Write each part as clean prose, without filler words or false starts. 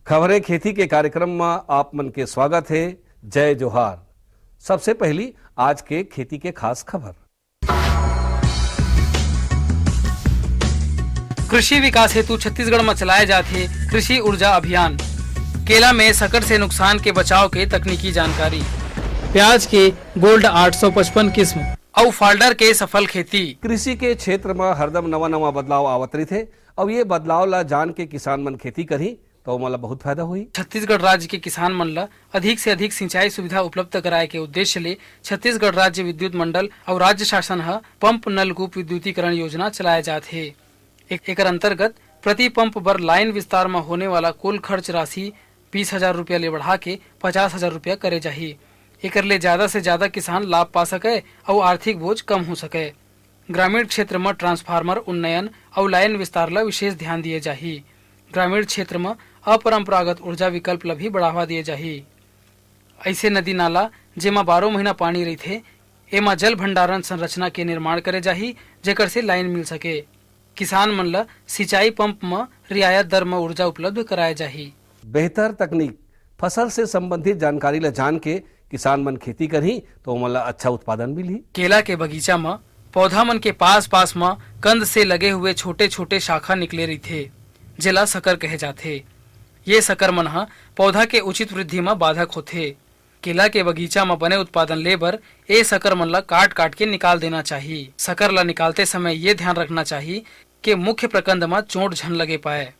खबरें खेती के कार्यक्रम में आप मन के स्वागत है। जय जोहार। सबसे पहली आज के खेती के खास खबर। कृषि विकास हेतु छत्तीसगढ़ में चलाए जाते कृषि ऊर्जा अभियान। केला में संकट से नुकसान के बचाव के तकनीकी जानकारी। प्याज के गोल्ड 855 किस्म और फाल्डर के सफल खेती। कृषि के क्षेत्र में हरदम नवा नवा बदलाव आवत रही थे। अब ये बदलाव ला जान के किसान मन खेती करी तो मला बहुत फायदा हुई। छत्तीसगढ़ राज्य के किसान मन ला अधिक से अधिक सिंचाई सुविधा उपलब्ध कराए के उद्देश्य ले छत्तीसगढ़ राज्य विद्युत मंडल और राज्य शासन ह पंप नलकूप विद्युतीकरण योजना चलाए जाते है। एक अंतर्गत प्रति पंप बर लाइन विस्तार में होने वाला कुल खर्च राशि 20,000 रुपया ले बढ़ा के 50,000 रुपया करे जाही। एकर ले ज्यादा से ज्यादा किसान लाभ पा सके और आर्थिक बोझ कम हो सके। ग्रामीण क्षेत्र में ट्रांसफार्मर उन्नयन और लाइन विस्तार ला विशेष ध्यान दिए जाही। ग्रामीण क्षेत्र में अपरंपरागत ऊर्जा विकल्प ला भी बढ़ावा दिए जाही। ऐसे नदी नाला जेमा 12 महीना पानी रहथे एमा जल भंडारण संरचना के निर्माण करे जाही, जेकर से लाइन मिल सके। किसान मन ला सिंचाई पंप में रियायत दर में ऊर्जा उपलब्ध कराए जाही। बेहतर तकनीक फसल से संबंधित जानकारी ला जान के किसान मन खेती करही तो मला अच्छा उत्पादन मिली। केला के बगीचा में पौधा मन के पास पास में कंद से लगे हुए छोटे छोटे शाखा निकले रही जेला सकर कहे जाथे। ये सकर मन ह पौधा के उचित वृद्धि में बाधक होथे। केला के बगीचा में बने उत्पादन ले बर ए सकर मन ला काट काट के निकाल देना चाहिए। सकर ला निकालते समय ये ध्यान रखना चाहिए कि मुख्य प्रकंद में चोट झन लगे पाए।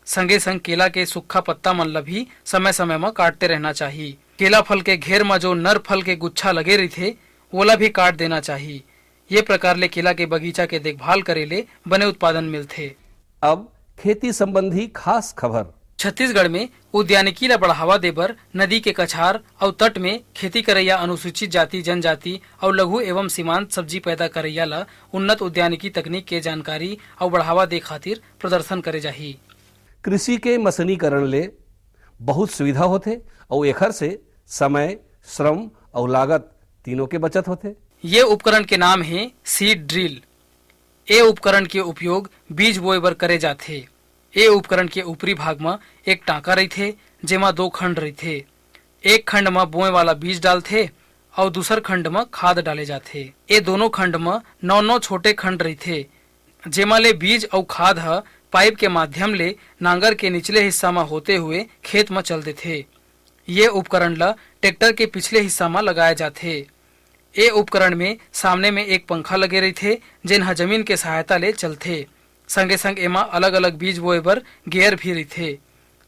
संगे संग केला के सूखा पत्ता मन ला भी समय समय में काटते रहना चाहिए। केला फल के घेर में जो नर फल के गुच्छा लगे रही थे ओला भी काट देना चाहिए। ये प्रकार ले केला के बगीचा के देखभाल करे ले बने उत्पादन मिलते। अब खेती संबंधी खास खबर। छत्तीसगढ़ में उद्यानिकी ला बढ़ावा देबर नदी के कछार और तट में खेती करैया अनुसूचित जाति जनजाति और लघु एवं सीमांत सब्जी पैदा करैया ला उन्नत उद्यानिकी तकनीक के जानकारी और बढ़ावा दे खातिर प्रदर्शन करे जाही। कृषि के मशीनीकरण ले बहुत सुविधा होते और एखर से समय, श्रम और लागत तीनों के बचत होते। ये उपकरण के नाम है सीड ड्रिल। ये उपकरण के उपयोग बीज बोए बर करे जाते। ये उपकरण के ऊपरी भाग में एक टांका रहते जेमा 2 खंड रहते। एक खंड में बोए वाला बीज डालते और दूसर खंड में खाद डाले जाते। ये दोनों खंड में 9 छोटे खंड रहते जेमा ले बीज और खाद ह पाइप के माध्यम ले नांगर के निचले हिस्सा में होते हुए खेत में चल देते। ये उपकरण ला ट्रैक्टर के पिछले हिस्सा में लगाए जाते। ये उपकरण में सामने में एक पंखा लगे रहते जिन जमीन के सहायता ले चलते। संगे संग एमा अलग अलग बीज बोए बर गेयर भी रहते।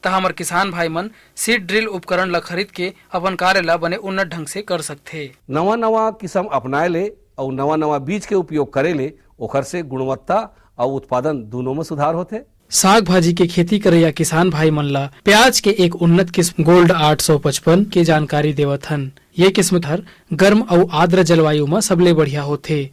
ता हमर किसान भाई मन सीड ड्रिल उपकरण ला खरीद के अपन कार्य ला बने उन्नत ढंग से कर सकते। नवा नवा किस्म अपनाए ले और नवा नवा बीज के उपयोग करे ले ओखर से गुणवत्ता और उत्पादन दोनों में सुधार होते। साग भाजी के खेती करैया किसान भाई मन ला प्याज के एक उन्नत किस्म गोल्ड 855 के जानकारी देवत हन। ये किस्म हर गर्म और आर्द्र जलवायु में सबले बढ़िया होते।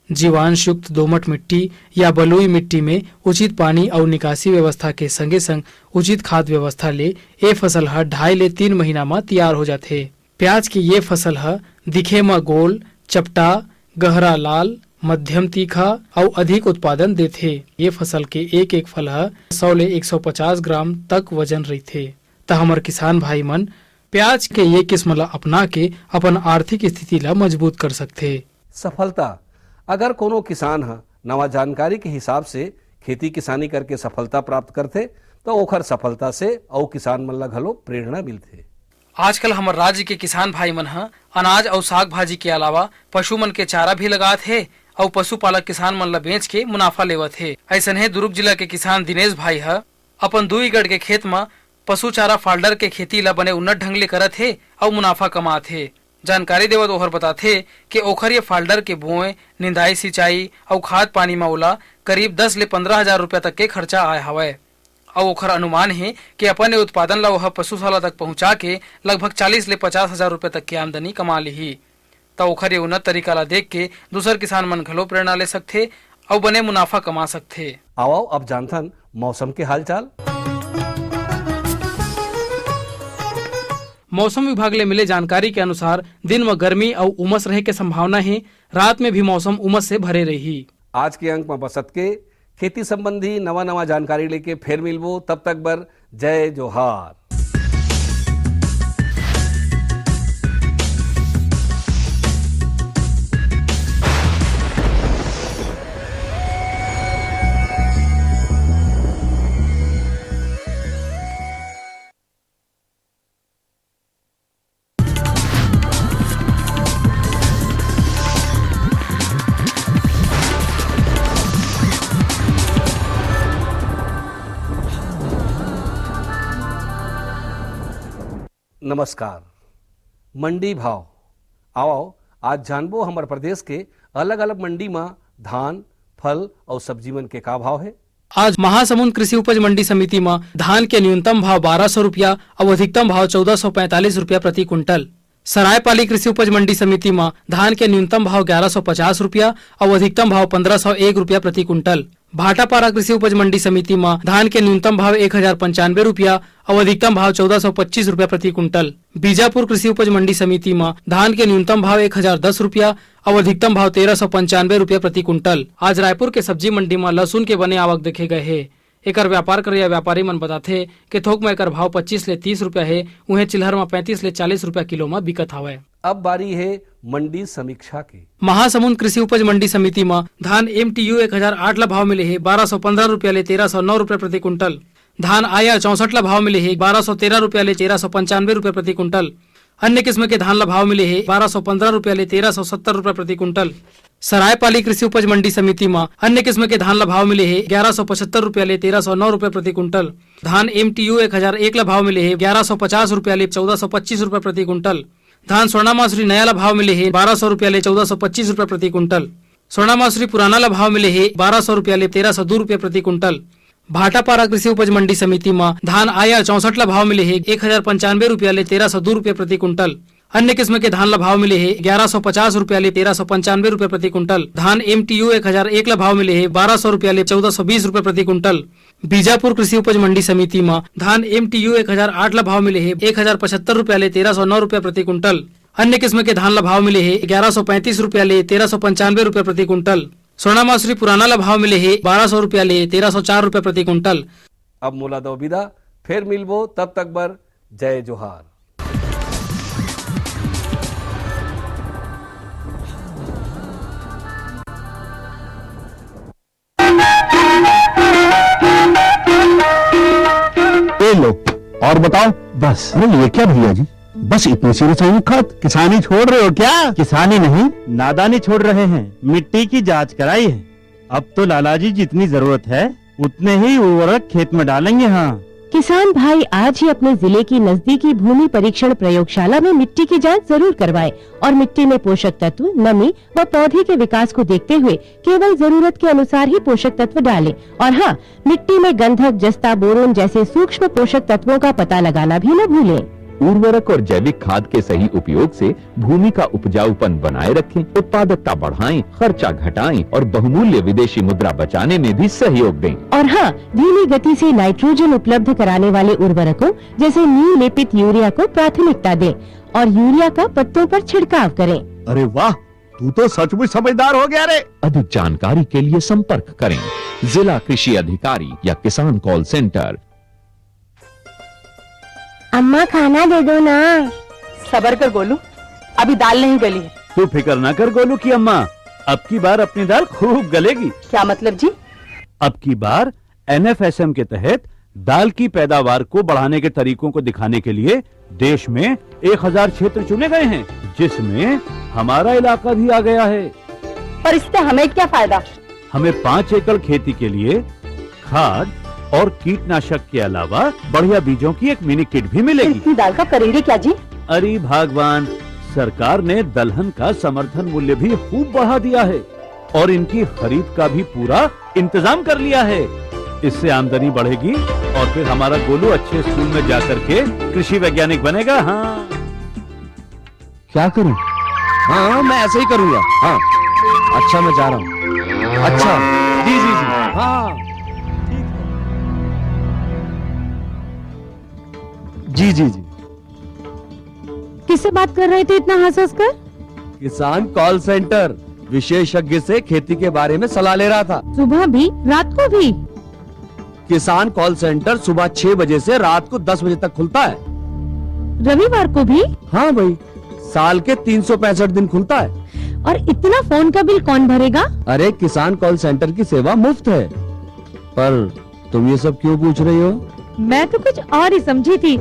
जीवांश युक्त दोमट मिट्टी या बलुई मिट्टी में उचित पानी और निकासी व्यवस्था के संगे संग उचित खाद व्यवस्था ले ये फसल ह 2.5 ले 3 महीना में तैयार हो जाते। प्याज की ये फसल ह दिखे में गोल, चपटा, गहरा लाल, मध्यम तीखा और अधिक उत्पादन देथे। ये फसल के एक एक फल 100 ले 150 ग्राम तक वजन रहथे। त हमर किसान भाई मन प्याज के ये किस्म ला अपना के अपन आर्थिक स्थिति ला मजबूत कर सकथे। सफलता अगर कोनो किसान ह नवा जानकारी के हिसाब से खेती किसानी करके सफलता प्राप्त करते तो ओखर सफलता से और किसान मन ला घलो प्रेरणा मिलथे। आजकल हमारे राज्य के किसान भाई मन अनाज और साग भाजी के अलावा पशु मन के चारा भी लगात है और पशुपालक किसान मन ला बेच के मुनाफा लेवत है। ऐसा है दुर्ग जिला के किसान दिनेश भाई अपन 2 एकड़ के खेत में पशु चारा फाल्डर के खेती ला बने उन्नत ढंग ले करत है और मुनाफा कमात है। जानकारी देवत ओहर बताथे कि ओखर ये फाल्डर के बोए, निंदाई, सिंचाई और खाद पानी में ओला करीब 10 ले 15,000 रुपया तक के खर्चा आए हवय। और ओखर अनुमान है कि अपन उत्पादन ला वह पशुशाला तक पहुंचा के लगभग 40 ले 50,000 रुपया तक की आमदनी कमा ली। तो ओखर ये उन्नत तरीका ला देख के दूसर किसान मन घलो प्रेरणा ले सकथे और बने मुनाफा कमा सकथे। आओ अब जानथन मौसम के हालचाल। मौसम विभाग ले मिले जानकारी के अनुसार दिन में गर्मी और उमस रहे के संभावना है। रात में भी मौसम उमस से भरे रही। आज के अंक में बसत के खेती संबंधी नवा नवा जानकारी लेके फिर मिलबो। तब तक बर जय जोहार। नमस्कार। मंडी भाव आओ आज जानबो हमारे प्रदेश के अलग अलग मंडी में धान, फल और सब्जी मन के का भाव है। आज महासमुंद कृषि उपज मंडी समिति में धान के न्यूनतम भाव 1200 रुपया और अधिकतम भाव 1445 रुपया प्रति कुंटल। सरायपाली कृषि उपज मंडी समिति में धान के न्यूनतम भाव 1150 रुपया और अधिकतम भाव 1501 रुपया प्रति कुंटल। भाटापारा कृषि उपज मंडी समिति में धान के न्यूनतम भाव 1095 रुपया और अधिकतम भाव 1425 रुपया प्रति कुंटल। बीजापुर कृषि उपज मंडी समिति में धान के न्यूनतम भाव 1010 रुपया और अधिकतम भाव 1395 रुपया प्रति कुंटल। आज रायपुर के सब्जी मंडी में लहसुन के बने आवक देखे गए है। एकर व्यापार करे व्यापारी मन बताथे कि थोक में एकर भाव 25 ले 30 रुपया है, उन्हें चिल्हर में 35 ले 40 रुपया किलो में बिकत हवे। अब बारी है मंडी समीक्षा की। महासमुंद कृषि उपज मंडी समिति में धान MTU 1008 ला भाव मिले है 1215 रुपया ले 1309 रुपया प्रति कुंटल। धान आया 64 ला भाव मिले है 1213 रुपया ले 1395 रुपया प्रति कुंटल। अन्य किस्म के धान ला भाव मिले है 1215 रुपया ले 1370 रुपया प्रति कुंटल। सरायपाली कृषि उपज मंडी समिति में अन्य किस्म के धान ला भाव मिले है 1175 रुपया ले 1309 रुपया प्रति कुंटल। धान MTU 1001 ला भाव मिले है 1150 रुपया ले 1425 रुपया प्रति कुंटल। धान स्वर्णा मासुरी नया ला भाव मिले है 1200 रुपया ले 1425 रुपया प्रति कुंटल। स्वर्णा मासुरी पुराना ला भाव मिले है 1200 रुपया ले 1302 रुपया प्रति कुंटल। भाटापारा कृषि उपज मंडी समिति में धान आया 64 ला भाव मिले है 1095 रुपया ले 1302 रुपया प्रति कुंटल। अन्य किस्म के धान ला भाव मिले है 1150 रुपया ले 1395 रुपया प्रति कुंटल। धान MTU 1001 ला भाव मिले है 1200 रुपया ले 1420 रुपया प्रति कुंटल। बीजापुर कृषि उपज मंडी समिति में धान MTU 1008 ला भाव मिले है 1075 रुपया ले 1309 रुपया प्रति कुंटल। अन्य किस्म के धान ला भाव मिले है 1135 रुपया ले 1395 रुपया प्रति कुंटल। स्वर्णा मासुरी पुराना ला भाव मिले है 1200 रुपया ले 1304 रुपया प्रति कुंटल। अब मोला दो विदा, फिर मिलबो, तब तक बर जय जोहार। लो और बताओ। बस। अरे ये क्या भैया जी, बस इतनी सी रसायनिक खाद? किसानी छोड़ रहे हो क्या? किसानी नहीं, नादानी छोड़ रहे हैं। मिट्टी की जांच कराई है, अब तो लालाजी जितनी जरूरत है उतने ही उर्वरक खेत में डालेंगे। हाँ, किसान भाई आज ही अपने जिले की नजदीकी भूमि परीक्षण प्रयोगशाला में मिट्टी की जांच जरूर करवाएं और मिट्टी में पोषक तत्व, नमी व पौधे के विकास को देखते हुए केवल जरूरत के अनुसार ही पोषक तत्व डालें। और हाँ, मिट्टी में गंधक, जस्ता, बोरोन जैसे सूक्ष्म पोषक तत्वों का पता लगाना भी न भूलें। उर्वरक और जैविक खाद के सही उपयोग से भूमि का उपजाऊपन बनाए रखें, उत्पादकता बढ़ाएं, खर्चा घटाएं और बहुमूल्य विदेशी मुद्रा बचाने में भी सहयोग दें। और हाँ, धीमी गति से नाइट्रोजन उपलब्ध कराने वाले उर्वरकों जैसे नीम लेपित यूरिया को प्राथमिकता दें और यूरिया का पत्तों पर छिड़काव करें। अरे वाह, तू तो सचमुच समझदार हो गया रे। अधिक जानकारी के लिए संपर्क करें जिला कृषि अधिकारी या किसान कॉल सेंटर। अम्मा खाना दे दो ना। सबर कर गोलू, अभी दाल नहीं गली है। तू फिक्र ना कर गोलू की अम्मा, अब की बार अपनी दाल खूब गलेगी। क्या मतलब जी? अब की बार NFSM के तहत दाल की पैदावार को बढ़ाने के तरीकों को दिखाने के लिए देश में 1000 क्षेत्र चुने गए हैं, जिसमें हमारा इलाका भी आ गया है। पर इससे हमें क्या फायदा? हमें 5 एकड़ खेती के लिए खाद और कीटनाशक के अलावा बढ़िया बीजों की एक मिनी किट भी मिलेगी। इतनी दाल का करेंगे क्या जी? अरे भगवान, सरकार ने दलहन का समर्थन मूल्य भी खूब बढ़ा दिया है और इनकी खरीद का भी पूरा इंतजाम कर लिया है। इससे आमदनी बढ़ेगी और फिर हमारा गोलू अच्छे स्कूल में जाकर के कृषि वैज्ञानिक बनेगा। हाँ, क्या करूं? हाँ, मैं ऐसे ही करूंगा। हाँ, अच्छा, मैं जा रहा हूँ। अच्छा, जी जी जी, हाँ जी जी जी। किससे बात कर रहे थे इतना हंस कर? किसान कॉल सेंटर विशेषज्ञ से खेती के बारे में सलाह ले रहा था। सुबह भी, रात को भी? किसान कॉल सेंटर सुबह 6 बजे से रात को 10 बजे तक खुलता है। रविवार को भी? हाँ भाई, साल के 365 दिन खुलता है। और इतना फोन का बिल कौन भरेगा? अरे, किसान कॉल सेंटर की सेवा मुफ्त है। पर तुम ये सब क्यों पूछ रही हो? मैं तो कुछ और ही समझी थी।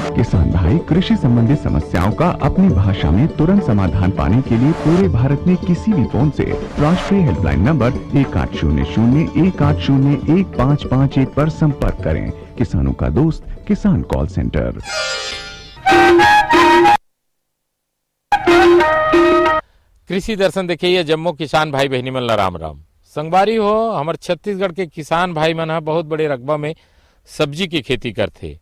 किसान भाई कृषि संबंधी समस्याओं का अपनी भाषा में तुरंत समाधान पाने के लिए पूरे भारत में किसी भी फोन से राष्ट्रीय हेल्पलाइन नंबर 1800-1801-551 पर संपर्क करें। किसानों का दोस्त किसान कॉल सेंटर। कृषि दर्शन देखिए जम्मू किसान भाई बहनी मन ला राम राम। संगवारी हो हमार छत्तीसगढ़ के किसान भाई मन ह बहुत बड़े रकबा में सब्जी की खेती करते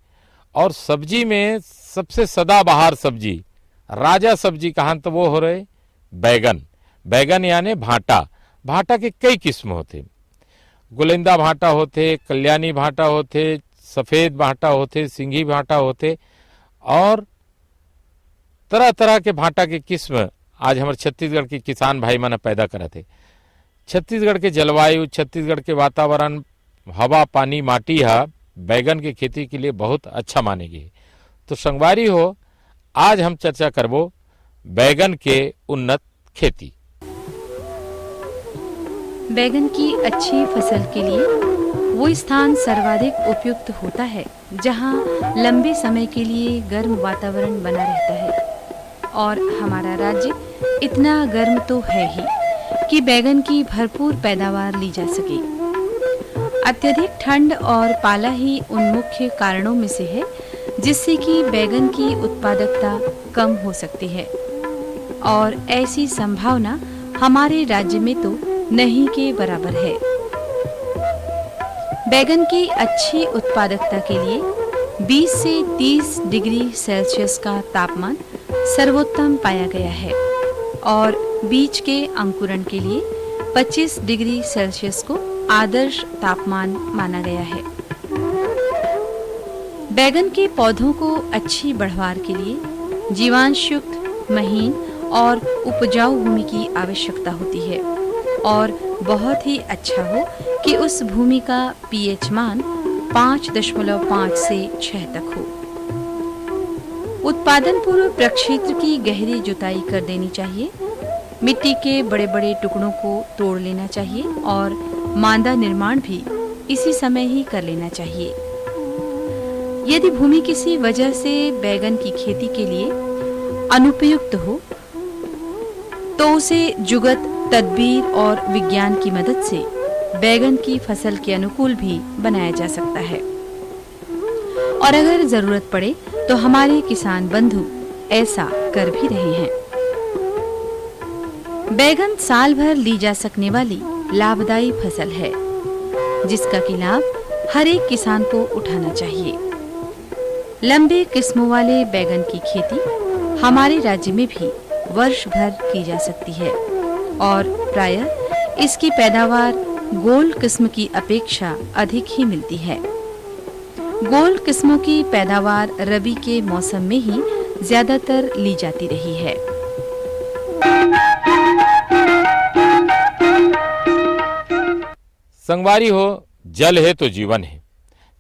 और सब्जी में सबसे सदाबहार सब्जी राजा सब्जी कहां तो वो हो रहे बैगन। बैगन यानी भाटा। भाटा के कई किस्म होते, गुलेंदा भाटा होते, कल्याणी भाटा होते, सफेद भाटा होते, सिंघी भाटा होते और तरह तरह के भाटा के किस्म आज हमारे छत्तीसगढ़ के किसान भाई मन पैदा करते। छत्तीसगढ़ के जलवायु, छत्तीसगढ़ के वातावरण, हवा, पानी, माटी है बैगन की खेती के लिए बहुत अच्छा मानेगी। तो संगवारी हो आज हम चर्चा करबो बैगन के उन्नत खेती। बैगन की अच्छी फसल के लिए वो स्थान सर्वाधिक उपयुक्त होता है जहां लंबे समय के लिए गर्म वातावरण बना रहता है। और हमारा राज्य इतना गर्म तो है ही कि बैगन की भरपूर पैदावार ली जा सके। अत्यधिक ठंड और पाला ही उन मुख्य कारणों में से है जिससे कि बैगन की उत्पादकता कम हो सकती है और ऐसी संभावना हमारे राज्य में तो नहीं के बराबर है। बैगन की अच्छी उत्पादकता के लिए 20 से 30 डिग्री सेल्सियस का तापमान सर्वोत्तम पाया गया है और बीज के अंकुरण के लिए 25 डिग्री सेल्सियस को आदर्श तापमान माना गया है। बैगन के पौधों को अच्छी बढ़वार के लिए जीवांशयुक्त, महीन और उपजाऊ भूमि की आवश्यकता होती है और बहुत ही अच्छा हो कि उस भूमि का पीएच मान 5.5 से 6 तक हो। उत्पादन पूर्व प्रक्षेत्र की गहरी जुताई कर देनी चाहिए। मिट्टी के बड़े बड़े टुकड़ों को तोड़ लेना चाहिए और मांदा निर्माण भी इसी समय ही कर लेना चाहिए। यदि भूमि किसी वजह से बैगन की खेती के लिए अनुपयुक्त हो तो उसे जुगत, तदबीर और विज्ञान की मदद से बैगन की फसल के अनुकूल भी बनाया जा सकता है। और अगर जरूरत पड़े तो हमारे किसान बंधु ऐसा कर भी रहे हैं। बैगन साल भर ली जा सकने वाली लाभदायी फसल है जिसका कि लाभ हर एक किसान को उठाना चाहिए। लंबे किस्मों वाले बैगन की खेती हमारे राज्य में भी वर्ष भर की जा सकती है और प्रायः इसकी पैदावार गोल किस्म की अपेक्षा अधिक ही मिलती है। गोल किस्मों की पैदावार रबी के मौसम में ही ज्यादातर ली जाती रही है। संगवारी हो जल है तो जीवन है,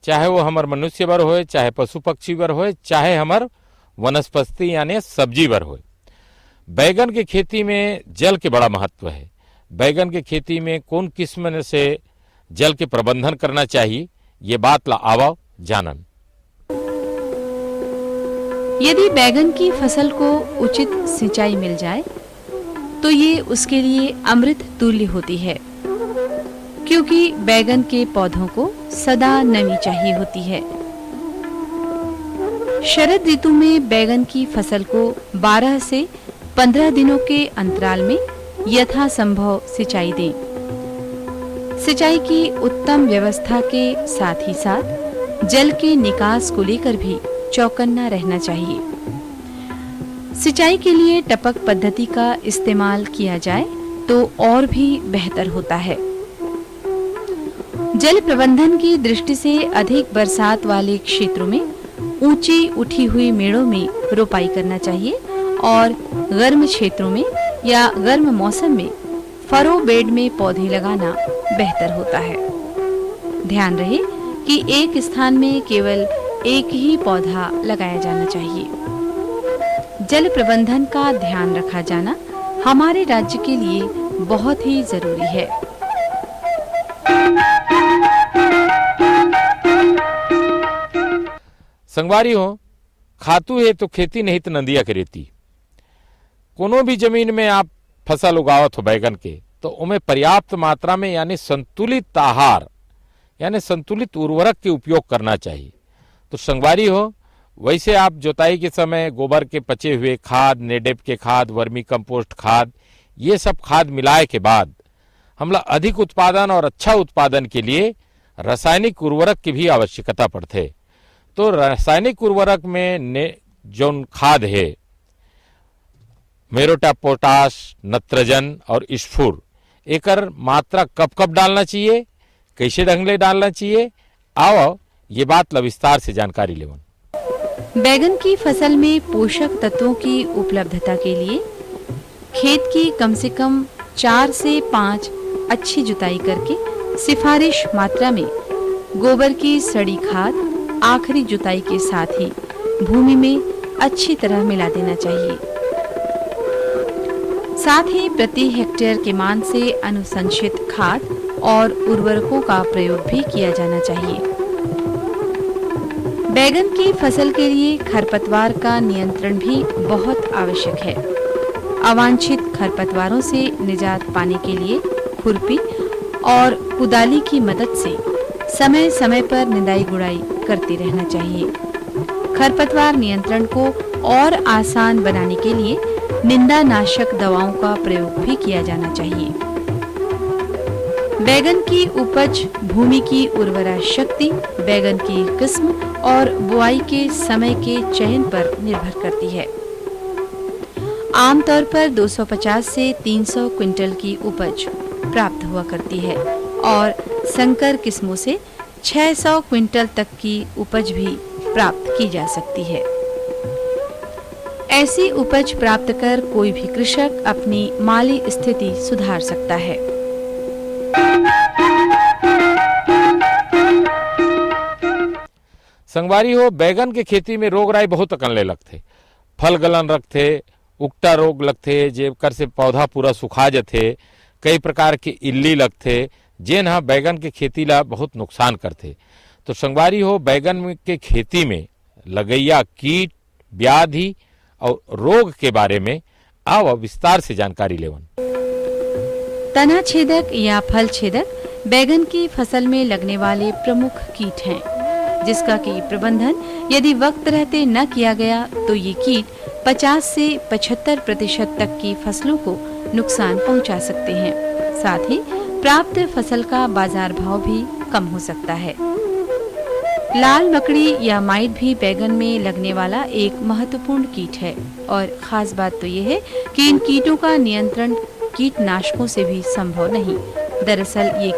चाहे वो हमार मनुष्य बर होए, चाहे पशु पक्षी बर होए, चाहे हमार वनस्पति यानी सब्जी बर होए। बैगन की खेती में जल के बड़ा महत्व है। बैगन की खेती में कौन किस्म से जल के प्रबंधन करना चाहिए ये बात ला आवा जानन। यदि बैगन की फसल को उचित सिंचाई मिल जाए तो ये उसके लिए अमृत तुल्य होती है, क्योंकि बैगन के पौधों को सदा नमी चाहिए होती है। शरद ऋतु में बैगन की फसल को 12 से 15 दिनों के अंतराल में यथासंभव सिंचाई दें। सिंचाई की उत्तम व्यवस्था के साथ ही साथ जल के निकास को लेकर भी चौकन्ना रहना चाहिए। सिंचाई के लिए टपक पद्धति का इस्तेमाल किया जाए तो और भी बेहतर होता है। जल प्रबंधन की दृष्टि से अधिक बरसात वाले क्षेत्रों में ऊंची उठी हुई मेड़ों में रोपाई करना चाहिए और गर्म क्षेत्रों में या गर्म मौसम में फरो बेड में पौधे लगाना बेहतर होता है। ध्यान रहे कि एक स्थान में केवल एक ही पौधा लगाया जाना चाहिए। जल प्रबंधन का ध्यान रखा जाना हमारे राज्य के लिए बहुत ही जरूरी है। संगवारी हो खातू है तो खेती नहीं तो नंदिया के रेती। कोनो भी जमीन में आप फसल उगावत हो बैगन के तो उनमें पर्याप्त मात्रा में यानी संतुलित आहार यानी संतुलित उर्वरक के उपयोग करना चाहिए। तो संगवारी हो, वैसे आप जोताई के समय गोबर के पचे हुए खाद, नेडेप के खाद, वर्मी कंपोस्ट खाद, ये सब खाद मिलाए के बाद हमला अधिक उत्पादन और अच्छा उत्पादन के लिए रासायनिक उर्वरक की भी आवश्यकता पड़ते। तो रासायनिक उर्वरक में जो खाद है मेरोटा, पोटाश, नत्रजन और स्फूर, एकर मात्रा कब कब डालना चाहिए, कैसे ढंग से डालना चाहिए, आओ ये बात ला विस्तार से जानकारी लेवन। बैगन की फसल में पोषक तत्वों की उपलब्धता के लिए खेत की कम से कम 4 से 5 अच्छी जुताई करके सिफारिश मात्रा में गोबर की सड़ी खाद आखिरी जुताई के साथ ही भूमि में अच्छी तरह मिला देना चाहिए। साथ ही प्रति हेक्टेयर के मान से अनुशंसित खाद और उर्वरकों का प्रयोग भी किया जाना चाहिए। बैगन की फसल के लिए खरपतवार का नियंत्रण भी बहुत आवश्यक है। अवांछित खरपतवारों से निजात पाने के लिए खुरपी और कुदाली की मदद से समय समय पर निदाई गुड़ाई करते रहना चाहिए। खरपतवार नियंत्रण को और आसान बनाने के लिए निंदानाशक दवाओं का प्रयोग भी किया जाना चाहिए। बैगन की उपज भूमि की उर्वरा शक्ति, बैगन की किस्म और बुआई के समय के चयन पर निर्भर करती है। आमतौर पर 250 से 300 क्विंटल की उपज प्राप्त हुआ करती है और संकर किस्मों से 600 क्विंटल तक की उपज भी प्राप्त की जा सकती है। ऐसी उपज प्राप्त कर कोई भी कृषक अपनी माली स्थिति सुधार सकता है। संगवारी हो, बैगन के खेती में रोग राई बहुत अकनले लगते, फल गलन रखते, उकटा रोग लगते, जेकर से पौधा पूरा सुखा जाते, कई प्रकार के इल्ली लगते, जेन हा बैगन के खेती ला बहुत नुकसान करते। तो संगवारी हो, बैगन के खेती में लगैया कीट, व्याधि और रोग के बारे में आओ विस्तार से जानकारी लेवन। तना छेदक या फल छेदक बैगन की फसल में लगने वाले प्रमुख कीट हैं, जिसका की प्रबंधन यदि वक्त रहते न किया गया तो ये कीट 50 से 75% तक की फसलों को नुकसान पहुंचा सकते हैं। साथ ही प्राप्त फसल का बाजार भाव भी कम हो सकता है। लाल मकड़ी या माइट भी बैगन में लगने वाला एक महत्वपूर्ण कीट है और खास बात तो ये है कि इन कीटों का नियंत्रण कीटनाशकों से भी संभव नहीं। दरअसल ये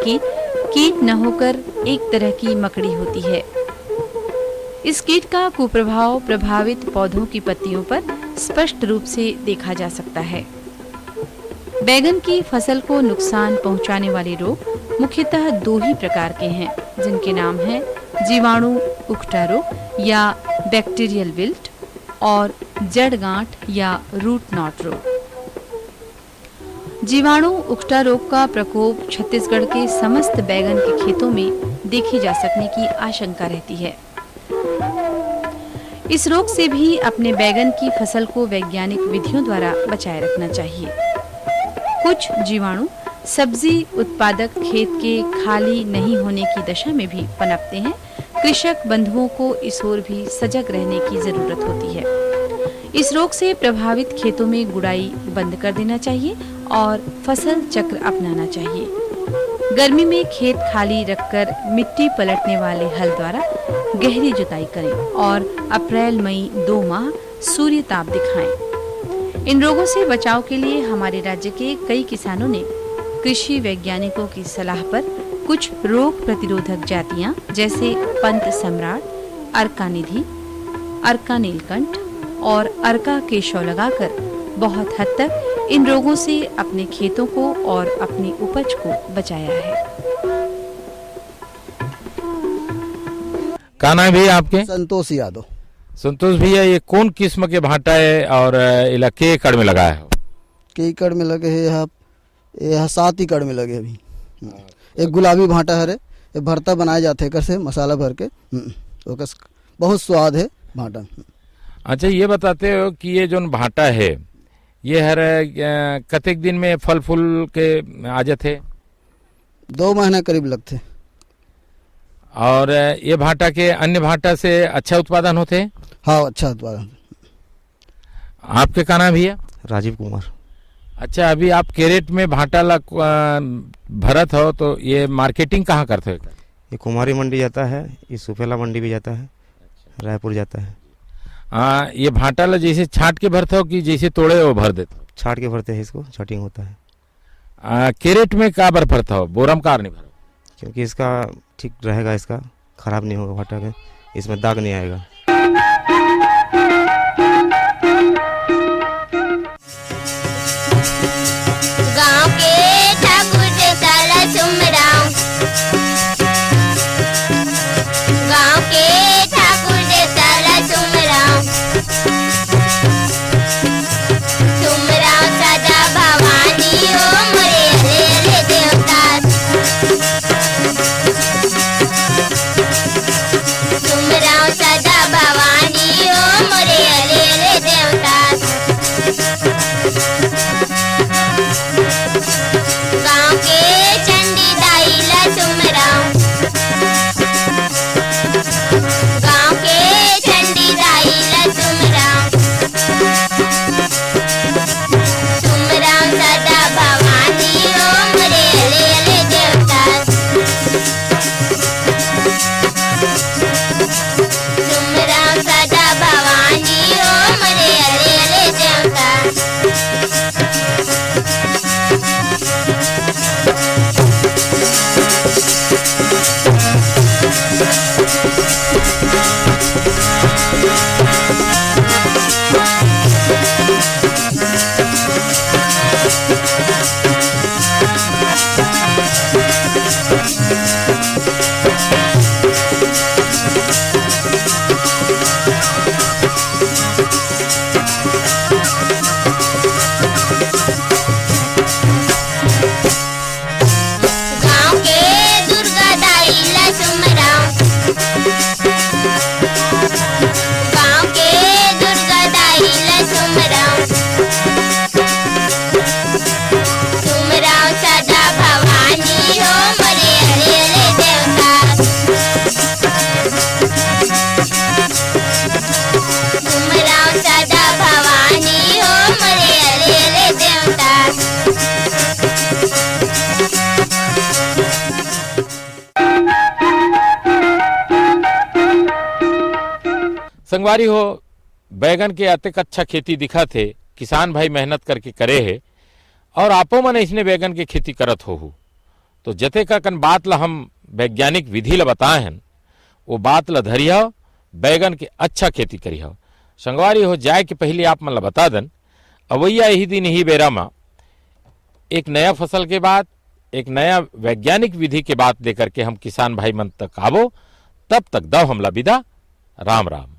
कीट न होकर एक तरह की मकड़ी होती है। इस कीट का कुप्रभाव प्रभावित पौधों की पत्तियों पर स्पष्ट रूप से देखा जा सकता है। बैगन की फसल को नुकसान पहुंचाने वाले रोग मुख्यतः 2 ही प्रकार के हैं, जिनके नाम हैं जीवाणु उकटा रोग या बैक्टीरियल विल्ट और जड़ गांठ या रूट नॉट रोग। जीवाणु उकटा रोग का प्रकोप छत्तीसगढ़ के समस्त बैगन के खेतों में देखी जा सकने की आशंका रहती है। इस रोग से भी अपने बैगन की फसल को वैज्ञानिक विधियों द्वारा बचाए रखना चाहिए। कुछ जीवाणु सब्जी उत्पादक खेत के खाली नहीं होने की दशा में भी पनपते हैं। कृषक बंधुओं को इस ओर भी सजग रहने की जरूरत होती है। इस रोग से प्रभावित खेतों में गुड़ाई बंद कर देना चाहिए और फसल चक्र अपनाना चाहिए। गर्मी में खेत खाली रखकर मिट्टी पलटने वाले हल द्वारा गहरी जुताई करें और अप्रैल मई 2 माह सूर्य ताप दिखाएं। इन रोगों से बचाव के लिए हमारे राज्य के कई किसानों ने कृषि वैज्ञानिकों की सलाह पर कुछ रोग प्रतिरोधक जातियां जैसे पंत सम्राट, अर्का निधि, अर्का नीलकंठ और अर्का केशव लगाकर बहुत हद तक इन रोगों से अपने खेतों को और अपनी उपज को बचाया है। का नाम भैया आपके? संतोष यादव। संतोष भैया, ये कौन किस्म के भाटा है और इलाके एकड़ में लगाया है? कई एकड़ में लगे है यहाँ 7 एकड़ में लगे अभी। एक गुलाबी भाटा है, ये भरता बनाए जाते हैं कर से मसाला भर के, बहुत स्वाद है भाटा। अच्छा ये बताते हो कि ये जो भाटा है ये हर कतेक दिन में फल फूल के आ जाते? 2 महीने करीब लगते। और ये भाटा के अन्य भाटा से अच्छा उत्पादन होते? हाँ, अच्छा उत्पादन। आपके का नाम भैया? राजीव कुमार। अच्छा, अभी आप कैरेट में भाटा ला भरत हो तो ये मार्केटिंग कहाँ करते हो? ये कुमारी मंडी जाता है, ये सुफेला मंडी भी जाता है, रायपुर जाता है। ये भाटा ला जैसे छाट के भरते हो कि जैसे तोड़े वो भर देते? छाट के भरते हैं, इसको छटिंग होता है। कैरेट में का बार भरता हो, बोरम कार नहीं भरो? क्योंकि इसका ठीक रहेगा, इसका खराब नहीं होगा भाटा का, इसमें दाग नहीं आएगा। गाँव के ठाकुर साला सुमराव, गाँव के ठाकुर साला सुमराव, सुमराव सदा भवानी हो मोरे हरे हरे देवता, सुमराव सदा भवानी हो मोरे हरे हरे देवता। गाँव के चंडी दाईला सुमराव, गाँव के चंडी दाईला सुमराव, सुमराव सदा भवानी हो मोरे हरे हरे देवता, सुमराव सदा भवानी हो मोरे हरे हरे देवता। गाँव के दुर्गा दाईला सुमराव, गाँव के दुर्गा दाईला सुमराव, सुमराव सदा भवानी हो मोरे हरे हरे देवता, सुमराव सदा भवानी हो मोरे हरे हरे देवता। संगवारी हो, बैगन के अतिक अच्छा खेती दिखा थे, किसान भाई मेहनत करके करे है और आपो मन इसने बैगन के खेती करत हो। तो जते का कन बात ला हम वैज्ञानिक विधि ला बताए हैं वो बात ला धरिया, बैगन के अच्छा खेती करिया। संगवारी हो, जाए के पहले आप मन ला बता दन अवैया यही दिन ही बेरा में एक नया फसल के बाद एक नया वैज्ञानिक विधि के बात लेकर के हम किसान भाई मन तक आवो। तब तक दो हमला विदा। राम राम।